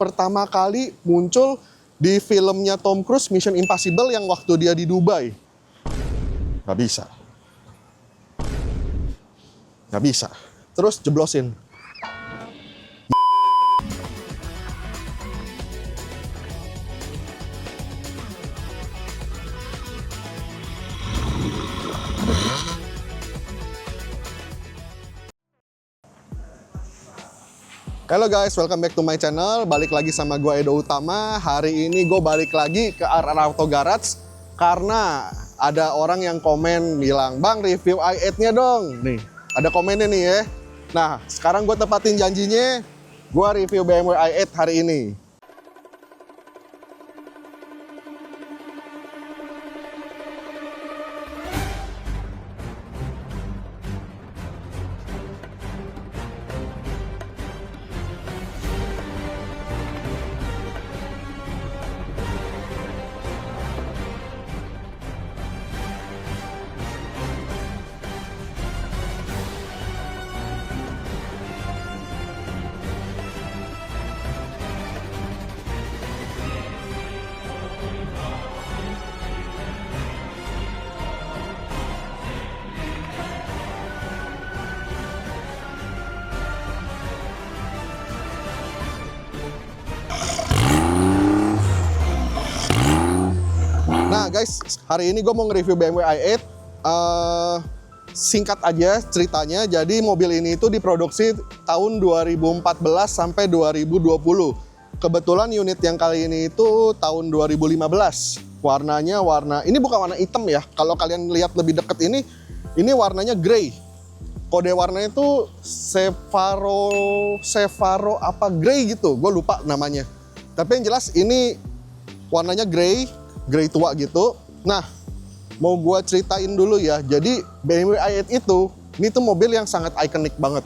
pertama kali muncul di filmnya Tom Cruise, Mission Impossible, yang waktu dia di Dubai. Nggak bisa. Nggak bisa. Terus jeblosin. Halo guys, welcome back to my channel. Balik lagi sama gue Edo Utama. Hari ini gue balik lagi ke RR Auto Garage karena ada orang yang komen bilang, "Bang, review i8-nya dong." Nih, ada komennya nih ya. Nah, sekarang gue tepatin janjinya. Gue review BMW i8 hari ini. Nah guys, hari ini gue mau nge-review BMW i8. Singkat aja ceritanya, jadi mobil ini itu diproduksi tahun 2014 sampai 2020. Kebetulan unit yang kali ini itu tahun 2015. Warnanya ini bukan warna hitam ya. Kalau kalian lihat lebih deket ini warnanya grey. Kode warnanya itu Sevaro apa grey gitu, gue lupa namanya. Tapi yang jelas ini warnanya grey tua gitu. Nah, mau gue ceritain dulu ya. Jadi BMW i8 ini tuh mobil yang sangat ikonik banget.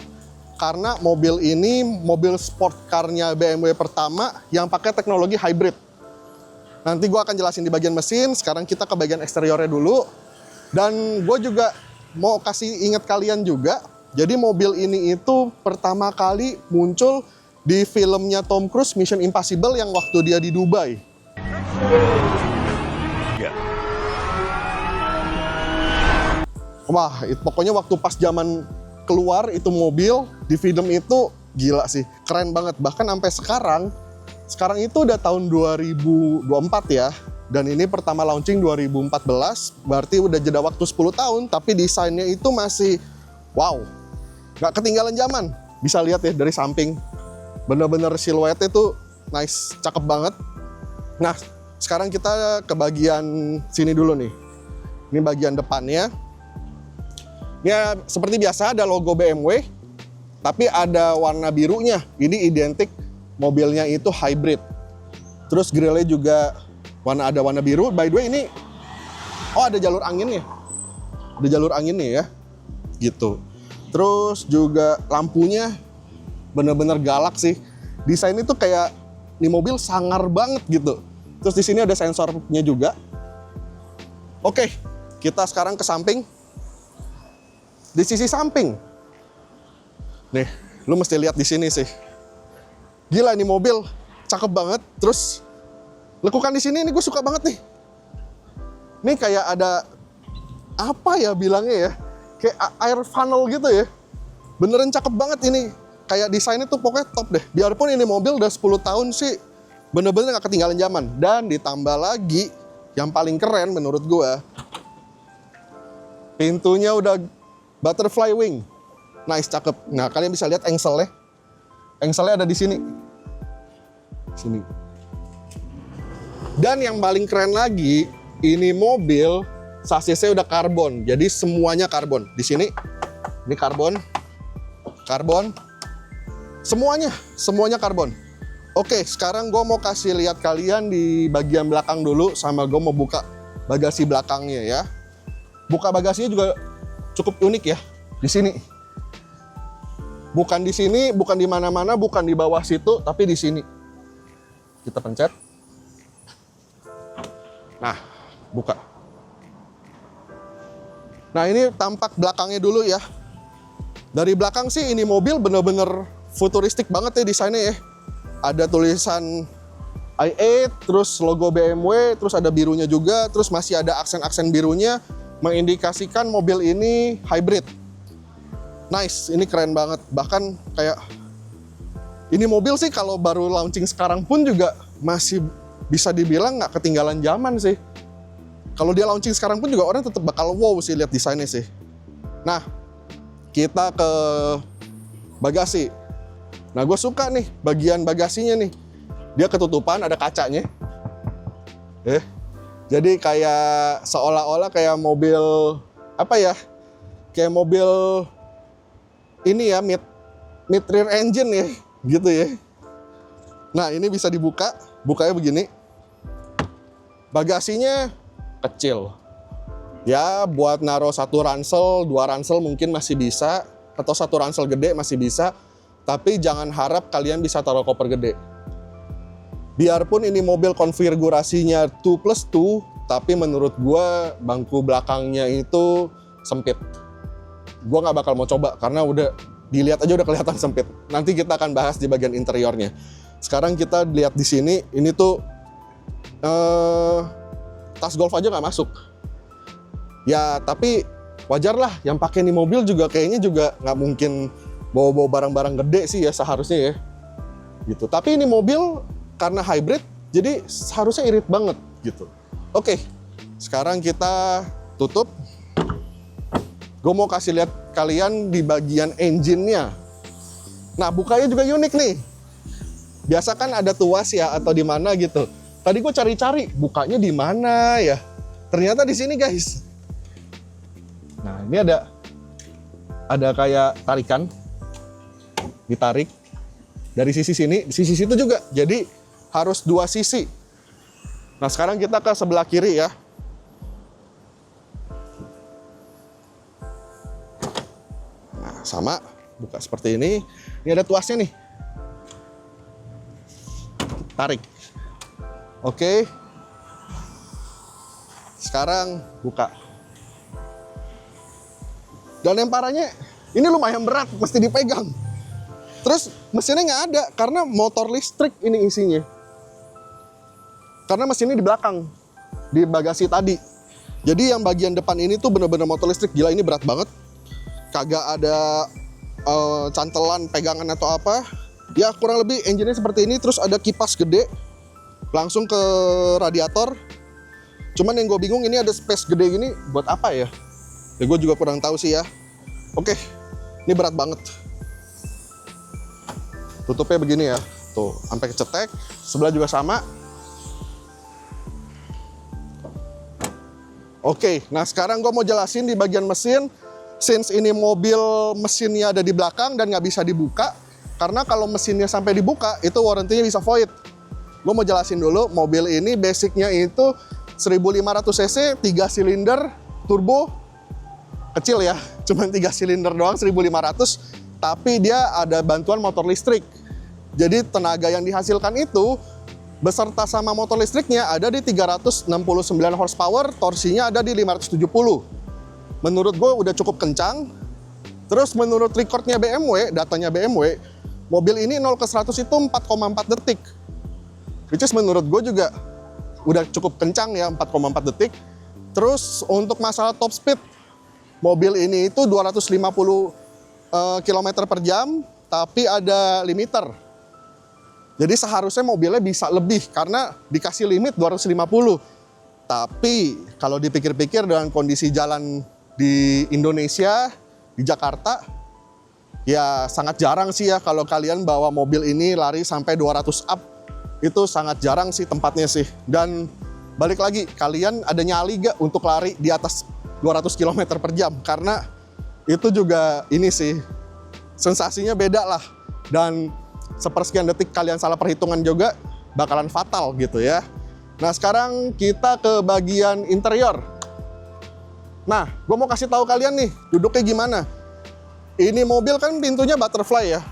Karena mobil ini mobil sport car-nya BMW pertama yang pakai teknologi hybrid. Nanti gue akan jelasin di bagian mesin. Sekarang kita ke bagian eksteriornya dulu. Dan gue juga mau kasih ingat kalian juga. Jadi mobil ini itu pertama kali muncul di filmnya Tom Cruise, Mission Impossible, yang waktu dia di Dubai. Wah, pokoknya waktu pas zaman keluar itu mobil di film itu gila sih, keren banget. Bahkan sampai sekarang itu udah tahun 2024 ya. Dan ini pertama launching 2014, berarti udah jeda waktu 10 tahun. Tapi desainnya itu masih wow, nggak ketinggalan zaman. Bisa lihat ya dari samping, bener-bener siluetnya tuh nice, cakep banget. Nah, sekarang kita ke bagian sini dulu nih. Ini bagian depannya. Ya, seperti biasa ada logo BMW, tapi ada warna birunya. Ini identik mobilnya itu hybrid. Terus grillnya juga ada warna biru. By the way ini, ada jalur anginnya. Ada jalur anginnya ya, gitu. Terus juga lampunya bener-bener galak sih. Desain itu kayak ini mobil sangar banget gitu. Terus di sini ada sensornya juga. Oke, kita sekarang ke samping. Di sisi samping, nih, lu mesti lihat di sini sih. Gila, ini mobil cakep banget. Terus lekukan di sini, ini gue suka banget nih. Ini kayak ada apa ya bilangnya ya? Kayak air funnel gitu ya. Beneran cakep banget ini. Kayak desainnya tuh pokoknya top deh. Biarpun ini mobil udah 10 tahun sih, bener-bener gak ketinggalan zaman. Dan ditambah lagi, yang paling keren menurut gue, pintunya udah butterfly wing, nice, cakep. Nah, kalian bisa lihat engselnya. Engselnya ada di sini. Sini. Dan yang paling keren lagi, ini mobil sasisnya udah karbon. Jadi semuanya karbon. Di sini, ini karbon, semuanya karbon. Oke, sekarang gue mau kasih lihat kalian di bagian belakang dulu, sama gue mau buka bagasi belakangnya ya. Buka bagasinya juga cukup unik ya, di sini. Bukan di sini, bukan di mana-mana, bukan di bawah situ, tapi di sini. Kita pencet. Nah, buka. Nah, ini tampak belakangnya dulu ya. Dari belakang sih ini mobil bener-bener futuristik banget ya desainnya ya. Ada tulisan i8, terus logo BMW, terus ada birunya juga, terus masih ada aksen-aksen birunya mengindikasikan mobil ini hybrid. Nice, ini keren banget. Bahkan kayak ini mobil sih kalau baru launching sekarang pun juga masih bisa dibilang nggak ketinggalan zaman sih. Kalau dia launching sekarang pun juga orang tetap bakal wow sih lihat desainnya sih. Nah, kita ke bagasi. Nah, gue suka nih bagian bagasinya nih. Dia ketutupan, ada kacanya. Jadi kayak seolah-olah kayak mobil apa ya? Kayak mobil ini ya mid rear engine ya, gitu ya. Nah, ini bisa dibuka, bukanya begini. Bagasinya kecil. Ya, buat naruh satu ransel, dua ransel mungkin masih bisa, atau satu ransel gede masih bisa. Tapi jangan harap kalian bisa taruh koper gede. Biarpun ini mobil konfigurasinya 2+2, tapi menurut gua bangku belakangnya itu sempit. Gua nggak bakal mau coba karena udah dilihat aja udah kelihatan sempit. Nanti kita akan bahas di bagian interiornya. Sekarang kita lihat di sini, ini tuh tas golf aja nggak masuk. Ya tapi wajar lah, yang pakai ini mobil juga kayaknya juga nggak mungkin bawa-bawa barang-barang gede sih ya seharusnya ya. Gitu. Tapi ini mobil karena hybrid, jadi seharusnya irit banget gitu. Oke, sekarang kita tutup. Gue mau kasih lihat kalian di bagian engine-nya. Nah, bukanya juga unik nih. Biasa kan ada tuas ya atau di mana gitu. Tadi gue cari-cari bukanya di mana ya. Ternyata di sini guys. Nah, ini ada kayak tarikan. Ditarik dari sisi sini, sisi situ juga. Jadi harus dua sisi. Nah, sekarang kita ke sebelah kiri ya. Nah, sama, buka seperti ini. Ini ada tuasnya nih. Tarik. Oke. Sekarang buka. Dan yang parahnya, ini lumayan berat, mesti dipegang. Terus mesinnya nggak ada, karena motor listrik ini isinya. Karena mesinnya di belakang, di bagasi tadi. Jadi yang bagian depan ini tuh bener-bener motor listrik. Gila, ini berat banget. Kagak ada cantelan, pegangan atau apa. Ya kurang lebih engine-nya seperti ini. Terus ada kipas gede, langsung ke radiator. Cuman yang gue bingung, ini ada space gede gini, buat apa ya? Ya gue juga kurang tahu sih ya. Oke, ini berat banget. Tutupnya begini ya, tuh sampai kecetek. Sebelah juga sama. Oke, nah sekarang gue mau jelasin di bagian mesin. Since ini mobil mesinnya ada di belakang dan nggak bisa dibuka, karena kalau mesinnya sampai dibuka itu warrantinya bisa void. Gue mau jelasin dulu, mobil ini basicnya itu 1500 cc, 3 silinder, turbo, kecil ya, cuman 3 silinder doang 1500. Tapi dia ada bantuan motor listrik. Jadi tenaga yang dihasilkan itu beserta sama motor listriknya ada di 369 horsepower, torsinya ada di 570. Menurut gue udah cukup kencang. Terus menurut recordnya BMW, datanya BMW, mobil ini 0 ke 100 itu 4,4 detik. Which is menurut gue juga udah cukup kencang ya, 4,4 detik. Terus untuk masalah top speed, mobil ini itu 250 km per jam, tapi ada limiter. Jadi seharusnya mobilnya bisa lebih karena dikasih limit 250. Tapi kalau dipikir-pikir dengan kondisi jalan di Indonesia, di Jakarta, ya sangat jarang sih ya kalau kalian bawa mobil ini lari sampai 200 up. Itu sangat jarang sih tempatnya sih. Dan balik lagi, kalian ada nyali gak untuk lari di atas 200 km per jam? Karena itu juga ini sih, sensasinya beda lah. Dan sepersekian detik kalian salah perhitungan juga bakalan fatal gitu ya. Nah sekarang kita ke bagian interior. Nah gue mau kasih tahu kalian nih duduknya gimana. Ini mobil kan pintunya butterfly ya.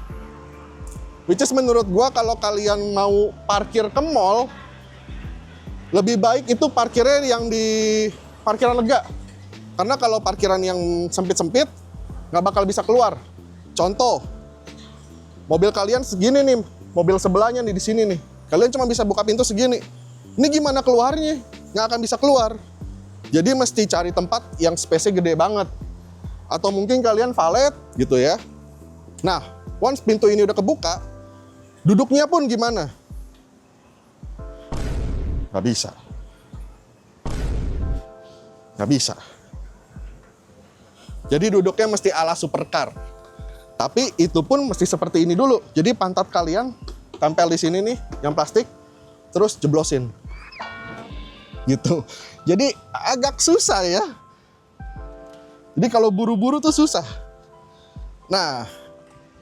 Which is menurut gue kalau kalian mau parkir ke mall, lebih baik itu parkirnya yang di parkiran lega. Karena kalau parkiran yang sempit-sempit nggak bakal bisa keluar. Contoh, mobil kalian segini nih, mobil sebelahnya nih di sini nih. Kalian cuma bisa buka pintu segini. Ini gimana keluarnya? Nggak akan bisa keluar. Jadi mesti cari tempat yang space-nya gede banget. Atau mungkin kalian valet gitu ya. Nah, once pintu ini udah kebuka, duduknya pun gimana? Nggak bisa. Nggak bisa. Jadi duduknya mesti ala supercar. Tapi itu pun mesti seperti ini dulu. Jadi pantat kalian tempel di sini nih, yang plastik, terus jeblosin. Gitu. Jadi agak susah ya. Jadi kalau buru-buru tuh susah. Nah,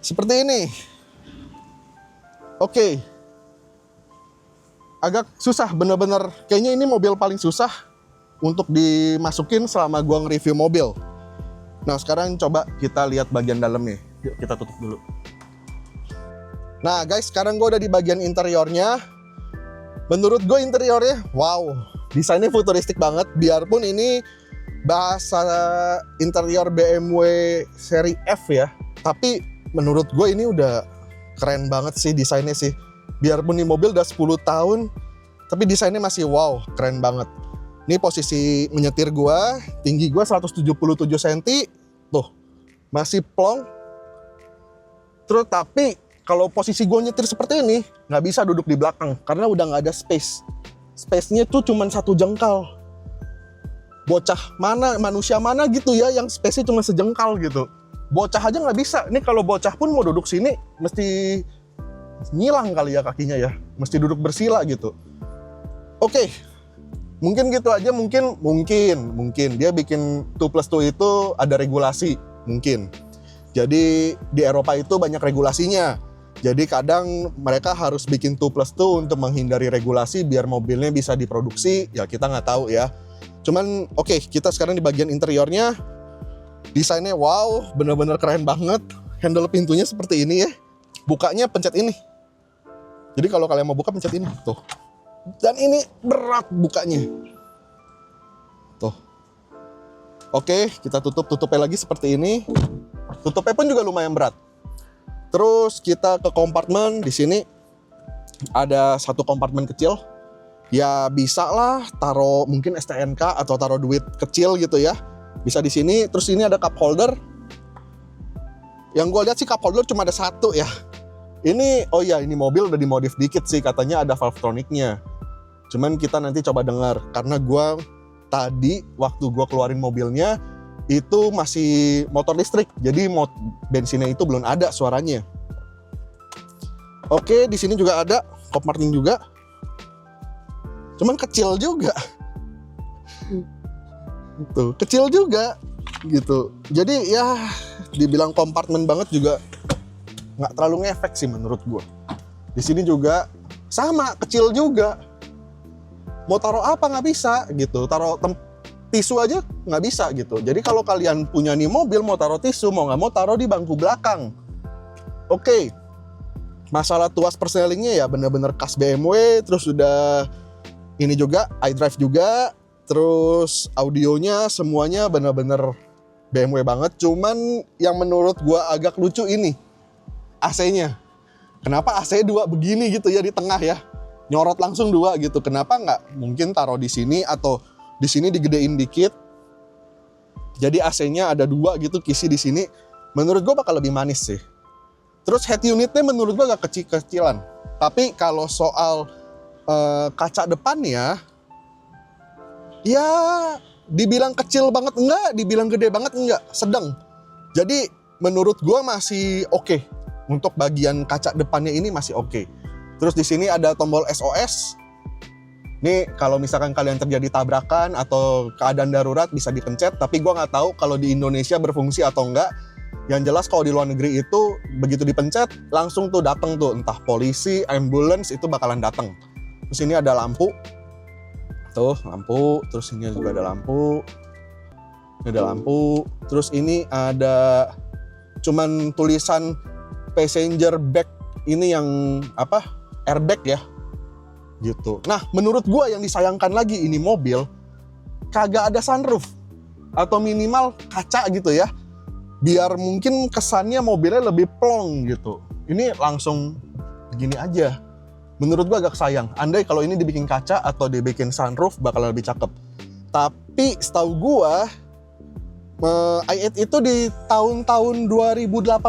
seperti ini. Oke. Agak susah bener-bener. Kayaknya ini mobil paling susah untuk dimasukin selama gua nge-review mobil. Nah, sekarang coba kita lihat bagian dalamnya. Yuk kita tutup dulu. Nah guys, sekarang gue udah di bagian interiornya. Menurut gue interiornya, wow, desainnya futuristik banget. Biarpun ini bahasa interior BMW seri F ya, tapi menurut gue ini udah keren banget sih desainnya sih. Biarpun ini mobil udah 10 tahun, tapi desainnya masih wow, keren banget. Ini posisi menyetir gue, tinggi gue 177 cm, tuh masih plong. Terus tapi kalau posisi gue nyetir seperti ini, nggak bisa duduk di belakang karena udah nggak ada space. Space-nya tuh cuma 1 jengkal. Bocah mana, manusia mana gitu ya yang space-nya cuma sejengkal gitu. Bocah aja nggak bisa. Ini kalau bocah pun mau duduk sini mesti nyilang kali ya kakinya ya. Mesti duduk bersila gitu. Oke. Mungkin gitu aja, mungkin dia bikin 2+2 itu ada regulasi, mungkin. Jadi di Eropa itu banyak regulasinya. Jadi kadang mereka harus bikin 2+2 untuk menghindari regulasi biar mobilnya bisa diproduksi. Ya kita nggak tahu ya. Cuman oke, kita sekarang di bagian interiornya. Desainnya wow, bener-bener keren banget. Handle pintunya seperti ini ya. Bukanya pencet ini. Jadi kalau kalian mau buka pencet ini. Tuh. Dan ini berat bukanya. Tuh. Oke, kita tutupnya lagi seperti ini. Tutupnya pun juga lumayan berat. Terus kita ke kompartemen. Di sini ada satu kompartemen kecil. Ya bisa lah taruh mungkin STNK atau taruh duit kecil gitu ya. Bisa di sini. Terus ini ada cup holder. Yang gue lihat sih cup holder cuma ada 1 ya. Ini, oh ya ini mobil udah dimodif dikit sih. Katanya ada Valvetronic-nya. Cuman kita nanti coba dengar. Karena gue tadi waktu gue keluarin mobilnya itu masih motor listrik, jadi bensinnya itu belum ada suaranya. Oke, di sini juga ada kompartemen juga, cuman kecil juga, tuh kecil juga, gitu. Jadi ya dibilang kompartemen banget juga nggak terlalu ngefek sih menurut gua. Di sini juga sama kecil juga, mau taruh apa nggak bisa gitu, taruh tisu aja nggak bisa gitu. Jadi kalau kalian punya nih mobil mau taruh tisu, mau nggak mau taruh di bangku belakang. Oke. Masalah tuas perselingnya ya bener-bener khas BMW. Terus udah ini juga iDrive juga. Terus audionya semuanya bener-bener BMW banget. Cuman yang menurut gua agak lucu ini AC-nya. Kenapa AC 2 begini gitu ya di tengah ya? Nyorot langsung 2 gitu. Kenapa nggak mungkin taruh di sini atau di sini digedein dikit, jadi AC-nya ada 2 gitu, kisi di sini. Menurut gue bakal lebih manis sih. Terus head unitnya menurut gue agak kecil-kecilan. Tapi kalau soal kaca depannya, ya dibilang kecil banget enggak, dibilang gede banget enggak, sedang. Jadi menurut gue masih oke. Untuk bagian kaca depannya ini masih oke. Terus di sini ada tombol SOS. Nih kalau misalkan kalian terjadi tabrakan atau keadaan darurat bisa dipencet, tapi gue nggak tahu kalau di Indonesia berfungsi atau enggak. Yang jelas kalau di luar negeri itu begitu dipencet langsung tuh datang tuh entah polisi, ambulans itu bakalan datang. Terus ini ada lampu, tuh lampu, terus ini juga ada lampu, ini ada lampu, terus ini ada cuman tulisan passenger bag ini yang apa airbag ya. Gitu. Nah, menurut gua yang disayangkan lagi ini mobil kagak ada sunroof atau minimal kaca gitu ya. Biar mungkin kesannya mobilnya lebih plong gitu. Ini langsung begini aja. Menurut gua agak sayang. Andai kalau ini dibikin kaca atau dibikin sunroof bakal lebih cakep. Tapi setahu gua i8 itu di tahun-tahun 2018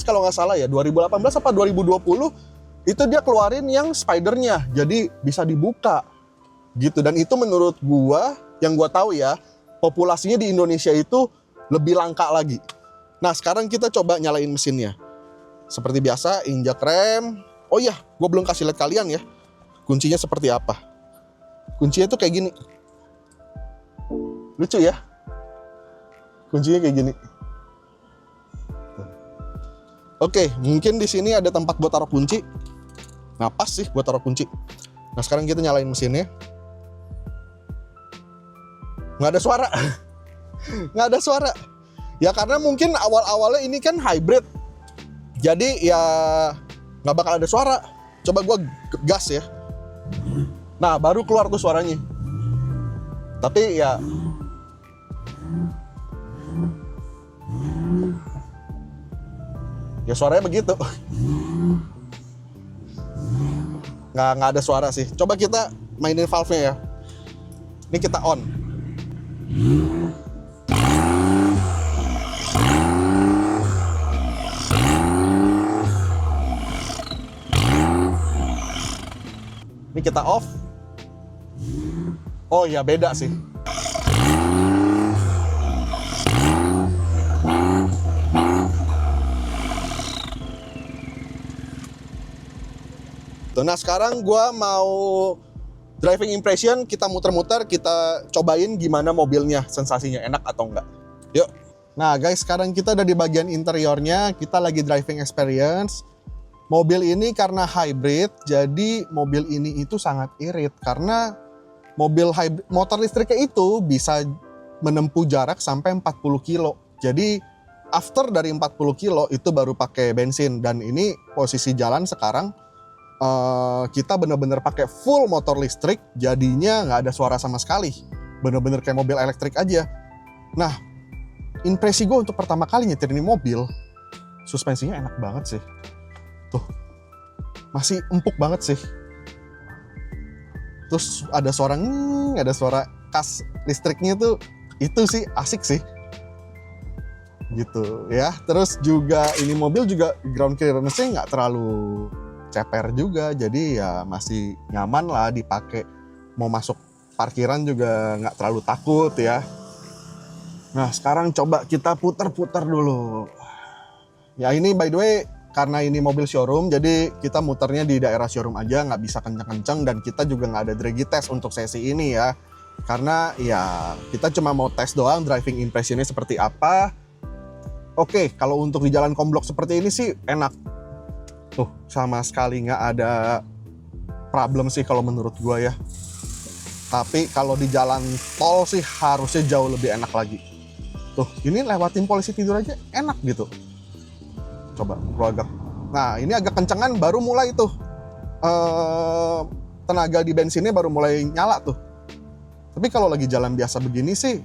kalau nggak salah ya, 2018 apa 2020 itu dia keluarin yang spidernya, jadi bisa dibuka gitu. Dan itu menurut gua, yang gua tahu ya, populasinya di Indonesia itu lebih langka lagi. Nah sekarang kita coba nyalain mesinnya. Seperti biasa, injak rem. Oh iya, gue belum kasih lihat kalian ya, kuncinya seperti apa. Kuncinya tuh kayak gini. Lucu ya? Kuncinya kayak gini. Oke, mungkin di sini ada tempat buat taruh kunci. Nah, pas sih buat taruh kunci. Nah, sekarang kita nyalain mesinnya. Nggak ada suara. Nggak ada suara. Ya karena mungkin awal-awalnya ini kan hybrid. Jadi ya nggak bakal ada suara. Coba gue gas ya. Nah, baru keluar tuh suaranya. Tapi ya suaranya begitu. Nggak ada suara sih. Coba kita mainin valve-nya ya. Ini kita on. Ini kita off. Oh ya, beda sih. Nah sekarang gua mau driving impression, kita muter-muter, kita cobain gimana mobilnya, sensasinya enak atau enggak. Yuk. Nah guys, sekarang kita udah di bagian interiornya, kita lagi driving experience. Mobil ini karena hybrid, jadi mobil ini itu sangat irit karena mobil hybrid, motor listriknya itu bisa menempuh jarak sampai 40 kilo. Jadi after dari 40 kilo itu baru pakai bensin, dan ini posisi jalan sekarang kita bener-bener pakai full motor listrik, jadinya nggak ada suara sama sekali, bener-bener kayak mobil elektrik aja. Nah, impresi gue untuk pertama kali nyetir ini mobil, suspensinya enak banget sih. Tuh, masih empuk banget sih. Terus ada suara kas listriknya tuh, itu sih asik sih. Gitu ya. Terus juga ini mobil juga ground clearance-nya nggak terlalu ceper juga, jadi ya masih nyaman lah dipakai. Mau masuk parkiran juga nggak terlalu takut ya. Nah sekarang coba kita putar-putar dulu. Ya ini by the way, karena ini mobil showroom, jadi kita muternya di daerah showroom aja, nggak bisa kenceng-kenceng, dan kita juga nggak ada draggy test untuk sesi ini ya. Karena ya kita cuma mau tes doang driving impressionnya seperti apa. Oke, kalau untuk di jalan komblok seperti ini sih enak. Tuh, sama sekali nggak ada problem sih kalau menurut gua ya. Tapi kalau di jalan tol sih harusnya jauh lebih enak lagi. Tuh, ini lewatin polisi tidur aja enak gitu. Coba gua agak, nah ini agak kencengan baru mulai tuh tenaga di bensinnya baru mulai nyala tuh. Tapi kalau lagi jalan biasa begini sih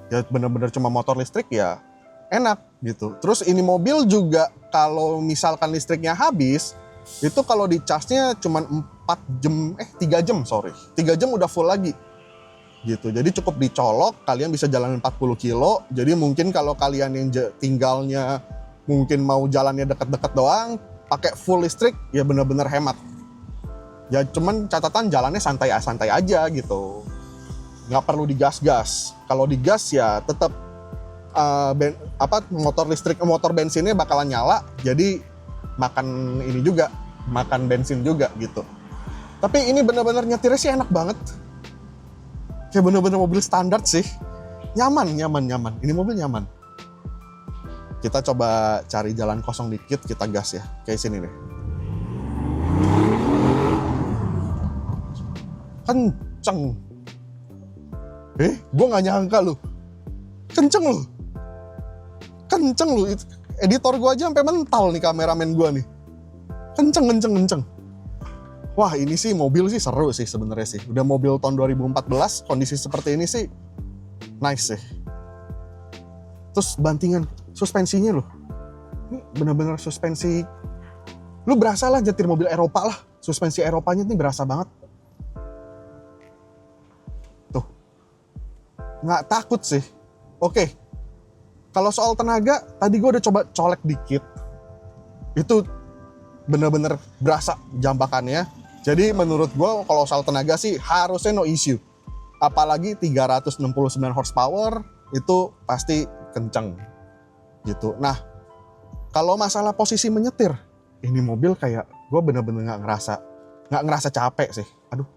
ya bener-bener cuma motor listrik ya enak gitu. Terus ini mobil juga kalau misalkan listriknya habis, itu kalau di charge-nya cuma 3 jam udah full lagi gitu. Jadi cukup dicolok, kalian bisa jalan 40 kilo. Jadi mungkin kalau kalian yang tinggalnya mungkin mau jalannya deket-deket doang, pakai full listrik ya bener-bener hemat. Ya cuman catatan jalannya santai-santai aja gitu, nggak perlu digas-gas. Kalau digas ya tetap motor bensinnya bakalan nyala, jadi makan ini juga, makan bensin juga gitu. Tapi ini bener-bener nyetirnya sih enak banget, kayak bener-bener mobil standar sih, nyaman. Ini mobil nyaman. Kita coba cari jalan kosong dikit, kita gas ya, kayak sini deh. Kenceng. Gue nggak nyangka loh, kenceng loh. Editor gue aja sampai mental nih, kameramen gue nih. Kenceng. Wah ini sih mobil sih seru sih sebenarnya sih. Udah mobil tahun 2014, kondisi seperti ini sih nice sih. Terus bantingan suspensinya loh, ini bener-bener suspensi Lu berasa lah nyetir mobil Eropa lah. Suspensi Eropanya nih berasa banget. Tuh. Nggak takut sih. Oke. Kalau soal tenaga, tadi gue udah coba colek dikit. Itu bener-bener berasa jambakannya. Jadi menurut gue kalau soal tenaga sih harusnya no issue. Apalagi 369 horsepower itu pasti kenceng gitu. Nah, kalau masalah posisi menyetir, ini mobil kayak gue bener-bener nggak ngerasa capek sih. Aduh,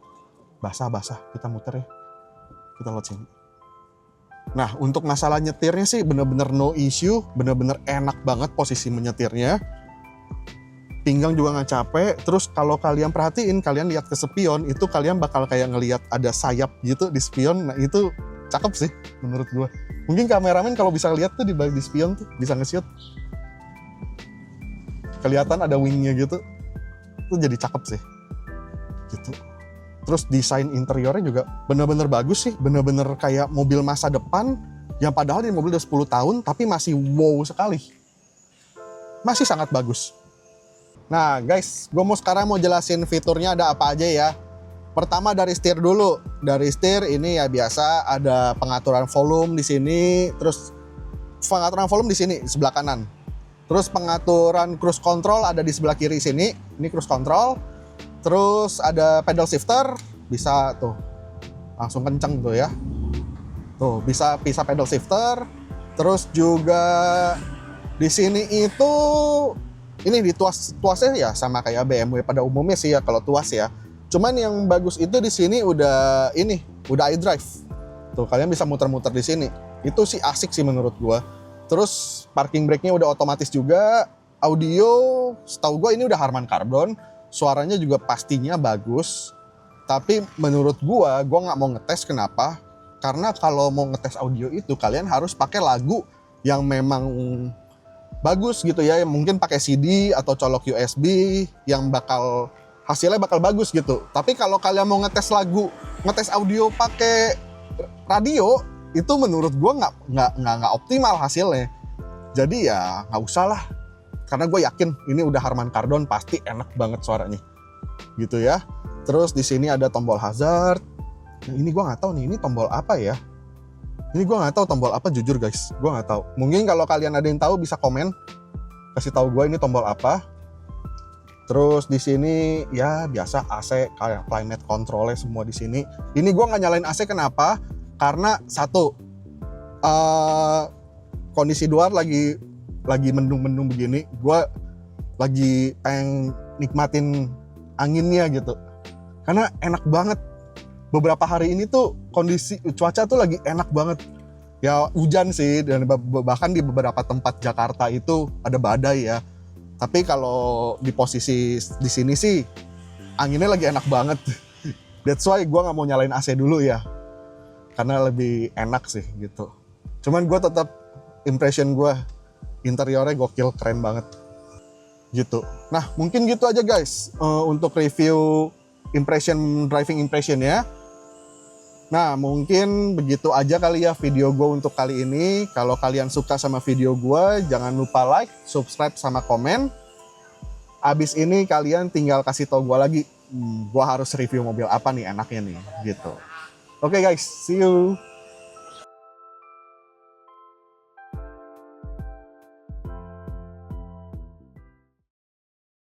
basah. Kita muter ya. Kita lihat sini. Nah, untuk masalah nyetirnya sih bener-bener no issue, bener-bener enak banget posisi menyetirnya. Pinggang juga nggak capek. Terus kalau kalian perhatiin, kalian lihat ke spion, itu kalian bakal kayak ngelihat ada sayap gitu di spion. Nah, itu cakep sih menurut gue. Mungkin kameramen kalau bisa lihat tuh di balik di spion tuh bisa nge-shoot. Kelihatan ada wingnya gitu. Itu jadi cakep sih. Gitu. Terus desain interiornya juga bener-bener bagus sih. Bener-bener kayak mobil masa depan. Yang padahal ini mobil udah 10 tahun tapi masih wow sekali. Masih sangat bagus. Nah guys, gue sekarang mau jelasin fiturnya ada apa aja ya. Pertama dari setir dulu. Dari setir ini ya biasa ada pengaturan volume di sini. Terus pengaturan volume di sini sebelah kanan. Terus pengaturan cruise control ada di sebelah kiri sini. Ini cruise control. Terus ada pedal shifter, bisa tuh langsung kenceng tuh ya. Tuh bisa pedal shifter. Terus juga di sini itu ini di tuasnya ya sama kayak BMW pada umumnya sih ya kalau tuas ya. Cuman yang bagus itu di sini udah iDrive. Tuh kalian bisa muter-muter di sini. Itu sih asik sih menurut gua. Terus parking brake-nya udah otomatis juga. Audio, setahu gua ini udah Harman Kardon. Suaranya juga pastinya bagus. Tapi menurut gua nggak mau ngetes. Kenapa? Karena kalau mau ngetes audio itu kalian harus pakai lagu yang memang bagus gitu ya. Mungkin pakai CD atau colok USB yang hasilnya bakal bagus gitu. Tapi kalau kalian mau ngetes audio pakai radio, itu menurut gua nggak optimal hasilnya. Jadi ya nggak usah lah. Karena gue yakin ini udah Harman Kardon pasti enak banget suaranya, gitu ya. Terus di sini ada tombol hazard. Nah, ini gue nggak tahu nih, ini tombol apa ya? Ini gue nggak tahu tombol apa, jujur guys, gue nggak tahu. Mungkin kalau kalian ada yang tahu bisa komen, kasih tahu gue ini tombol apa. Terus di sini ya biasa AC, kayak climate controlnya semua di sini. Ini gue nggak nyalain AC kenapa? Karena satu, kondisi luar lagi mendung-mendung begini, gue lagi pengen nikmatin anginnya gitu. Karena enak banget. Beberapa hari ini tuh kondisi cuaca tuh lagi enak banget. Ya hujan sih, dan bahkan di beberapa tempat Jakarta itu ada badai ya. Tapi kalau di posisi di sini sih anginnya lagi enak banget. That's why gue nggak mau nyalain AC dulu ya. Karena lebih enak sih gitu. Cuman gue tetap impression gue, interiornya gokil, keren banget gitu. Nah mungkin gitu aja guys untuk review driving impression ya. Nah mungkin begitu aja kali ya video gue untuk kali ini. Kalau kalian suka sama video gue, jangan lupa like, subscribe, sama komen. Abis ini kalian tinggal kasih tau gue lagi, gue harus review mobil apa nih enaknya nih gitu. Oke guys, see you.